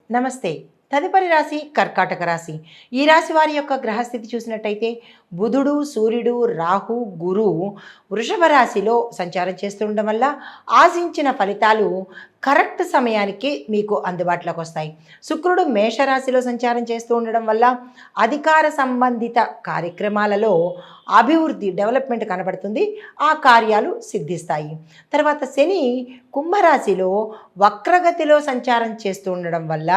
నమస్తే. తదుపరి రాశి కర్కాటక రాశి. ఈ రాశి వారి యొక్క గ్రహస్థితి చూసినట్టయితే బుధుడు, సూర్యుడు, రాహు, గురువు వృషభ రాశిలో సంచారం చేస్తుండడం వల్ల ఆశించిన ఫలితాలు కరెక్ట్ సమయానికి మీకు అందుబాటులోకి వస్తాయి. శుక్రుడు మేషరాశిలో సంచారం చేస్తూ ఉండడం వల్ల అధికార సంబంధిత కార్యక్రమాలలో అభివృద్ధి డెవలప్మెంట్ కనబడుతుంది. ఆ కార్యాలు సిద్ధిస్తాయి. తర్వాత శని కుంభరాశిలో వక్రగతిలో సంచారం చేస్తూ ఉండడం వల్ల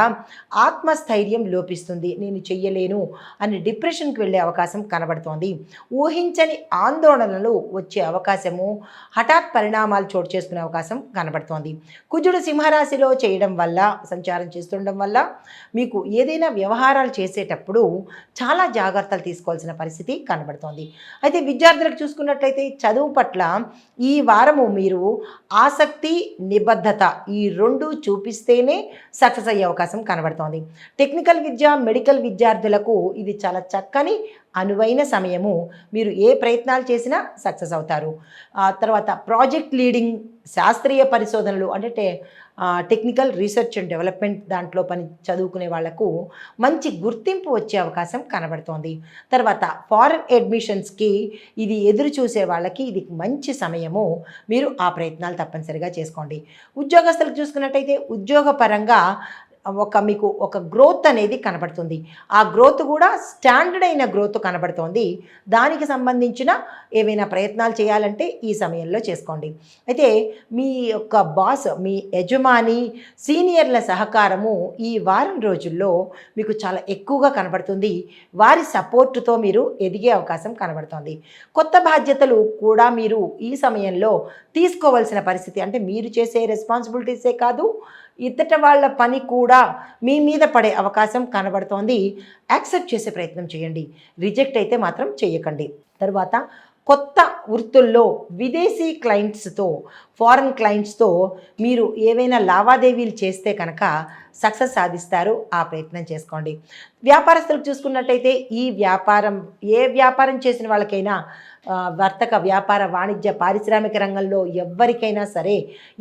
ఆత్మస్థైర్యం లోపిస్తుంది. నేను చెయ్యలేను అని డిప్రెషన్కి వెళ్ళే అవకాశం కనబడుతోంది. ఊహించని ఆందోళనలు వచ్చే అవకాశము, హఠాత్ పరిణామాలు చోటు చేసుకునే అవకాశం కనబడుతోంది. కుజుడు సింహరాశిలో చేయడం వల్ల, సంచారం చేస్తుండడం వల్ల మీకు ఏదైనా వ్యవహారాలు చేసేటప్పుడు చాలా జాగ్రత్తలు తీసుకోవాల్సిన పరిస్థితి కనబడుతోంది. అయితే విద్యార్థులకు చూసుకున్నట్లయితే చదువు పట్ల ఈ వారము మీరు ఆసక్తి, నిబద్ధత ఈ రెండు చూపిస్తేనే సక్సెస్ అయ్యే అవకాశం కనబడుతోంది. టెక్నికల్ విద్య, మెడికల్ విద్యార్థులకు ఇది చాలా చక్కని అనువైన సమయము. మీరు ఏ ప్రయత్నాలు చేసినా సక్సెస్ అవుతారు. తర్వాత ప్రాజెక్ట్ లీడింగ్, శాస్త్రీయ పరిశోధనలు అంటే టెక్నికల్ రీసెర్చ్ అండ్ డెవలప్మెంట్ దాంట్లో పని చదువుకునే వాళ్లకు మంచి గుర్తింపు వచ్చే అవకాశం కనబడుతోంది. తర్వాత ఫారెన్ అడ్మిషన్స్కి ఇది ఎదురు చూసే వాళ్ళకి ఇది మంచి సమయము. మీరు ఆ ప్రయత్నాలు తప్పనిసరిగా చేసుకోండి. ఉద్యోగస్తులకు చూసుకున్నట్టయితే ఉద్యోగపరంగా మీకు ఒక గ్రోత్ అనేది కనబడుతుంది. ఆ గ్రోత్ కూడా స్టాండర్డ్ అయిన గ్రోత్ కనబడుతోంది. దానికి సంబంధించిన ఏవైనా ప్రయత్నాలు చేయాలంటే ఈ సమయంలో చేసుకోండి. అయితే మీ యొక్క బాస్, మీ యజమాని, సీనియర్ల సహకారము ఈ వారం రోజుల్లో మీకు చాలా ఎక్కువగా కనబడుతుంది. వారి సపోర్టుతో మీరు ఎదిగే అవకాశం కనబడుతోంది. కొత్త బాధ్యతలు కూడా మీరు ఈ సమయంలో తీసుకోవాల్సిన పరిస్థితి, అంటే మీరు చేసే రెస్పాన్సిబిలిటీసే కాదు, ఇతట వాళ్ళ పని కూడా మీ మీద పడే అవకాశం కనబడుతోంది. యాక్సెప్ట్ చేసే ప్రయత్నం చేయండి. రిజెక్ట్ అయితే మాత్రం చేయకండి. తరువాత కొత్త వృత్తుల్లో విదేశీ క్లయింట్స్తో, ఫారెన్ క్లయింట్స్తో మీరు ఏవైనా లావాదేవీలు చేస్తే కనుక సక్సెస్ సాధిస్తారు. ఆ ప్రయత్నం చేసుకోండి. వ్యాపారస్తులకు చూసుకున్నట్టయితే ఈ వ్యాపారం, ఏ వ్యాపారం చేసిన వాళ్ళకైనా, వర్తక, వ్యాపార, వాణిజ్య, పారిశ్రామిక రంగంలో ఎవ్వరికైనా సరే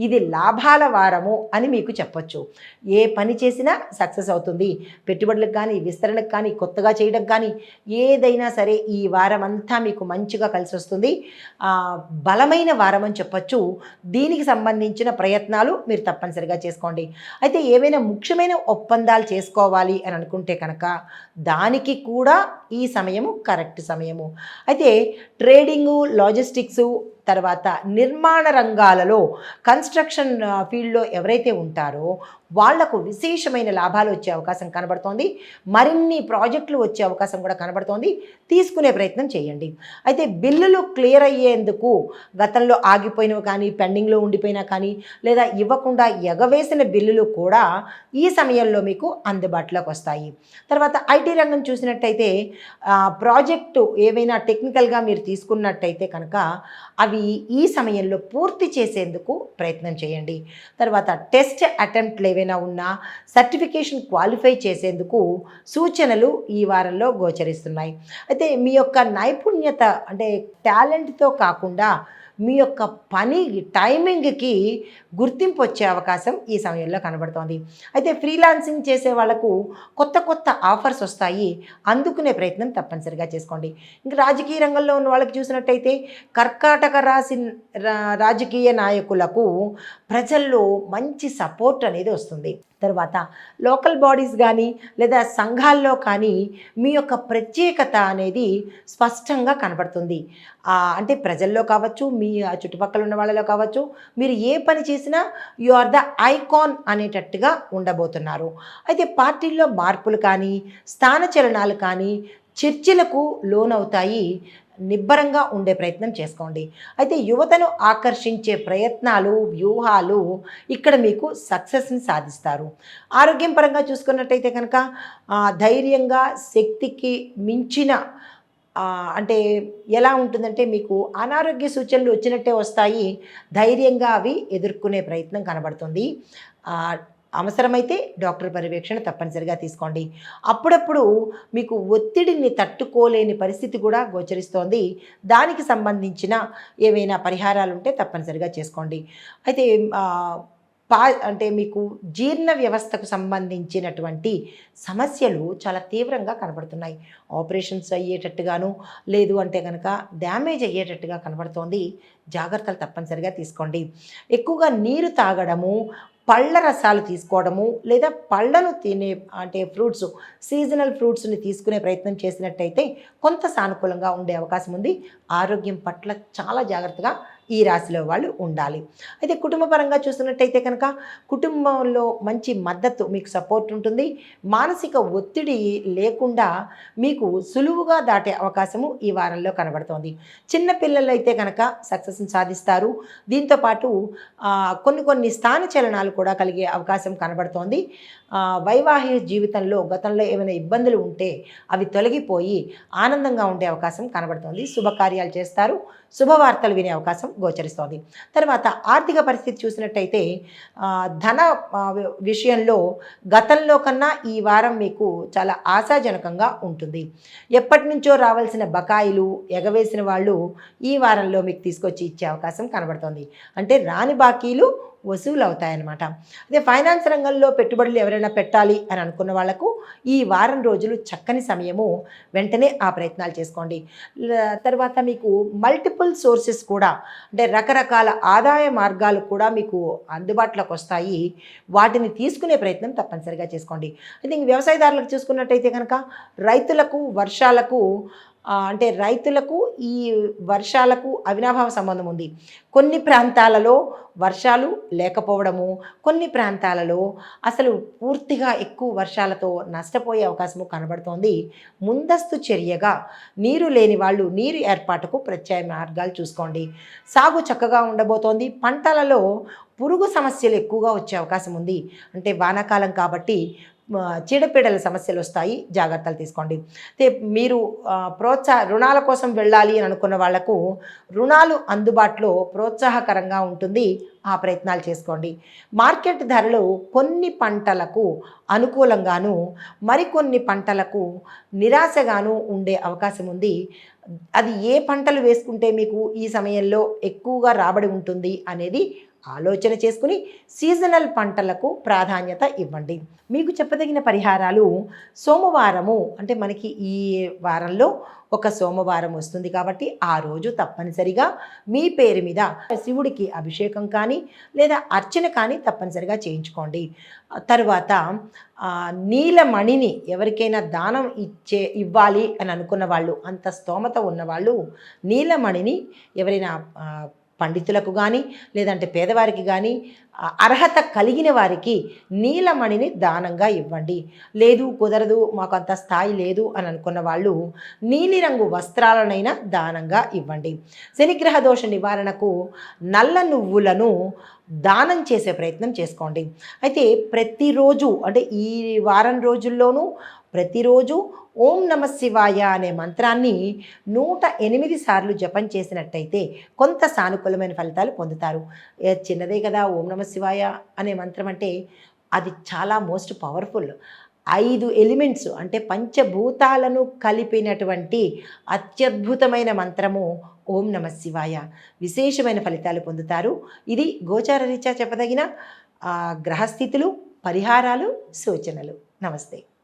ఇది లాభాల వారము అని మీకు చెప్పొచ్చు. ఏ పని చేసినా సక్సెస్ అవుతుంది. పెట్టుబడులకు కానీ, విస్తరణకు కానీ, కొత్తగా చేయడం కానీ ఏదైనా సరే ఈ వారం అంతా మీకు మంచిగా కలిసి వస్తుంది. బలమైన వారం అని చెప్పొచ్చు. దీనికి సంబంధించిన ప్రయత్నాలు మీరు తప్పనిసరిగా చేసుకోండి. అయితే ఏవైనా ముఖ్యమైన ఒప్పందాలు చేసుకోవాలి అని అనుకుంటే కనుక దానికి కూడా ఈ సమయము కరెక్ట్ సమయము. అయితే ట్రేడింగు, లాజిస్టిక్సు, తర్వాత నిర్మాణ రంగాలలో, కన్స్ట్రక్షన్ ఫీల్డ్లో ఎవరైతే ఉంటారో వాళ్లకు విశేషమైన లాభాలు వచ్చే అవకాశం కనబడుతోంది. మరిన్ని ప్రాజెక్టులు వచ్చే అవకాశం కూడా కనబడుతోంది. తీసుకునే ప్రయత్నం చేయండి. అయితే బిల్లులు క్లియర్ అయ్యేందుకు గతంలో ఆగిపోయినవి కానీ, పెండింగ్లో ఉండిపోయినా కానీ, లేదా ఇవ్వకుండా ఎగవేసిన బిల్లులు కూడా ఈ సమయంలో మీకు అందుబాటులోకి వస్తాయి. తర్వాత ఐటీ రంగం చూసినట్టయితే ప్రాజెక్టు ఏవైనా టెక్నికల్గా మీరు తీసుకున్నట్టయితే కనుక అవి ఈ సమయంలో పూర్తి చేసేందుకు ప్రయత్నం చేయండి. తర్వాత టెస్ట్ అటెంప్ట్లు ఏవైనా ఉన్నా సర్టిఫికేషన్ క్వాలిఫై చేసేందుకు సూచనలు ఈ వారంలో గోచరిస్తున్నాయి. అయితే మీ యొక్క నైపుణ్యత, అంటే టాలెంట్తో కాకుండా మీ యొక్క పని టైమింగ్కి గుర్తింపు వచ్చే అవకాశం ఈ సమయంలో కనబడుతోంది. అయితే ఫ్రీలాన్సింగ్ చేసే వాళ్ళకు కొత్త కొత్త ఆఫర్స్ వస్తాయి. అందుకునే ప్రయత్నం తప్పనిసరిగా చేసుకోండి. ఇంకా రాజకీయ రంగంలో ఉన్న వాళ్ళకి చూసినట్టయితే కర్కాటక రాశి రాజకీయ నాయకులకు ప్రజల్లో మంచి సపోర్ట్ అనేది వస్తుంది. తర్వాత లోకల్ బాడీస్ కానీ లేదా సంఘాల్లో కానీ మీ యొక్క ప్రత్యేకత అనేది స్పష్టంగా కనబడుతుంది. అంటే ప్రజల్లో కావచ్చు, మీ చుట్టుపక్కల ఉన్న వాళ్ళలో కావచ్చు, మీరు ఏ పని చేసినా యు ఆర్ ద ఐకాన్ అనేటట్టుగా ఉండబోతున్నారు. అయితే పార్టీల్లో మార్పులు కానీ, స్థానచలనాలు కానీ చర్చలకు లోనవుతాయి. నిబ్బరంగా ఉండే ప్రయత్నం చేసుకోండి. అయితే యువతను ఆకర్షించే ప్రయత్నాలు, వ్యూహాలు ఇక్కడ మీకు సక్సెస్ని సాధిస్తారు. ఆరోగ్యం పరంగా చూసుకున్నట్టయితే కనుక ధైర్యంగా, శక్తికి మించిన అంటే ఎలా ఉంటుందంటే మీకు అనారోగ్య సూచనలు వచ్చినట్టే వస్తాయి. ధైర్యంగా అవి ఎదుర్కొనే ప్రయత్నం కనబడుతుంది. అవసరమైతే డాక్టర్ పర్యవేక్షణ తప్పనిసరిగా తీసుకోండి. అప్పుడప్పుడు మీకు ఒత్తిడిని తట్టుకోలేని పరిస్థితి కూడా గోచరిస్తోంది. దానికి సంబంధించిన ఏవైనా పరిహారాలు ఉంటే తప్పనిసరిగా చేసుకోండి. అయితే పా అంటే మీకు జీర్ణ వ్యవస్థకు సంబంధించినటువంటి సమస్యలు చాలా తీవ్రంగా కనబడుతున్నాయి. ఆపరేషన్స్ అయ్యేటట్టుగాను, లేదు అంటే కనుక డ్యామేజ్ అయ్యేటట్టుగా కనబడుతోంది. జాగ్రత్తలు తప్పనిసరిగా తీసుకోండి. ఎక్కువగా నీరు తాగడము, పళ్ళ రసాలు తీసుకోవడము, లేదా పళ్ళను తినే అంటే ఫ్రూట్స్, సీజనల్ ఫ్రూట్స్ని తీసుకునే ప్రయత్నం చేసినట్టయితే కొంత సానుకూలంగా ఉండే అవకాశం ఉంది. ఆరోగ్యం పట్ల చాలా జాగ్రత్తగా ఈ రాశిలో వాళ్ళు ఉండాలి. అయితే కుటుంబ పరంగా చూసినట్టయితే కనుక కుటుంబంలో మంచి మద్దతు, మీకు సపోర్ట్ ఉంటుంది. మానసిక ఒత్తిడి లేకుండా మీకు సులువుగా దాటే అవకాశము ఈ వారంలో కనబడుతోంది. చిన్న పిల్లలు అయితే కనుక సక్సెస్ని సాధిస్తారు. దీంతోపాటు కొన్ని కొన్ని స్థాన చలనాలు కూడా కలిగే అవకాశం కనబడుతోంది. వైవాహిక జీవితంలో గతంలో ఏమైనా ఇబ్బందులు ఉంటే అవి తొలగిపోయి ఆనందంగా ఉండే అవకాశం కనబడుతోంది. శుభకార్యాలు చేస్తారు. శుభవార్తలు వినే అవకాశం గోచరిస్తోంది. తర్వాత ఆర్థిక పరిస్థితి చూసినట్టయితే ధన విషయంలో గతంలో కన్నా ఈ వారం మీకు చాలా ఆశాజనకంగా ఉంటుంది. ఎప్పటి నుంచో రావాల్సిన బకాయిలు ఎగవేసిన వాళ్ళు ఈ వారంలో మీకు తీసుకొచ్చి ఇచ్చే అవకాశం కనబడుతోంది. అంటే రాని బాకీలు వసూలు అవుతాయన్నమాట. అదే ఫైనాన్స్ రంగంలో పెట్టుబడులు ఎవరైనా పెట్టాలి అని అనుకున్న వాళ్లకు ఈ వారం రోజులు చక్కని సమయము. వెంటనే ఆ ప్రయత్నాలు చేసుకోండి. తర్వాత మీకు మల్టిపుల్ సోర్సెస్ కూడా, అంటే రకరకాల ఆదాయ మార్గాలు కూడా మీకు అందుబాటులోకి వస్తాయి. వాటిని తీసుకునే ప్రయత్నం తప్పనిసరిగా చేసుకోండి. అయితే వ్యవసాయదారులకు చూసుకున్నట్టయితే కనుక రైతులకు వర్షాలకు అంటే రైతులకు ఈ వర్షాలకు అవినాభావ సంబంధం ఉంది. కొన్ని ప్రాంతాలలో వర్షాలు లేకపోవడము, కొన్ని ప్రాంతాలలో అసలు పూర్తిగా ఎక్కువ వర్షాలతో నష్టపోయే అవకాశము కనబడుతోంది. ముందస్తు చర్యగా నీరు లేని వాళ్ళు నీరు ఏర్పాటుకు ప్రత్యామ్నాయ మార్గాలు చూసుకోండి. సాగు చక్కగా ఉండబోతోంది. పంటలలో పురుగు సమస్యలు ఎక్కువగా వచ్చే అవకాశం ఉంది. అంటే వానాకాలం కాబట్టి చీడపీడల సమస్యలు వస్తాయి. జాగ్రత్తలు తీసుకోండి. అయితే మీరు రుణాల కోసం వెళ్ళాలి అని అనుకున్న వాళ్లకు రుణాలు అందుబాటులో ప్రోత్సాహకరంగా ఉంటుంది. ఆ ప్రయత్నాలు చేసుకోండి. మార్కెట్ ధరలు కొన్ని పంటలకు అనుకూలంగాను, మరికొన్ని పంటలకు నిరాశగాను ఉండే అవకాశం ఉంది. అది ఏ పంటలు వేసుకుంటే మీకు ఈ సమయంలో ఎక్కువగా రాబడి ఉంటుంది అనేది ఆలోచన చేసుకుని సీజనల్ పంటలకు ప్రాధాన్యత ఇవ్వండి. మీకు చెప్పదగిన పరిహారాలు సోమవారము, అంటే మనకి ఈ వారంలో ఒక సోమవారం వస్తుంది కాబట్టి ఆ రోజు తప్పనిసరిగా మీ పేరు మీద శివుడికి అభిషేకం కానీ లేదా అర్చన కానీ తప్పనిసరిగా చేయించుకోండి. తరువాత నీలమణిని ఎవరికైనా దానం ఇవ్వాలి అని అనుకున్న వాళ్ళు, అంత స్తోమత ఉన్నవాళ్ళు నీలమణిని ఎవరైనా పండితులకు కానీ లేదంటే పేదవారికి కానీ అర్హత కలిగిన వారికి నీలమణిని దానంగా ఇవ్వండి. లేదు కుదరదు, మాకు అంత స్థాయి లేదు అని అనుకున్న వాళ్ళు నీలిరంగు వస్త్రాలనైనా దానంగా ఇవ్వండి. శనిగ్రహ దోష నివారణకు నల్ల నువ్వులను దానం చేసే ప్రయత్నం చేసుకోండి. అయితే ప్రతిరోజు, అంటే ఈ వారం రోజుల్లోనూ ప్రతిరోజు ఓం నమ శివాయ అనే మంత్రాన్ని 108 సార్లు జపం చేసినట్టయితే కొంత సానుకూలమైన ఫలితాలు పొందుతారు. చిన్నదే కదా ఓం నమ శివాయ అనే మంత్రం, అంటే అది చాలా మోస్ట్ పవర్ఫుల్. 5 ఎలిమెంట్స్ అంటే పంచభూతాలను కలిపినటువంటి అత్యద్భుతమైన మంత్రము ఓం నమ శివాయ. విశేషమైన ఫలితాలు పొందుతారు. ఇది గోచార రీత్యా చెప్పదగిన గ్రహస్థితులు, పరిహారాలు, సూచనలు. నమస్తే.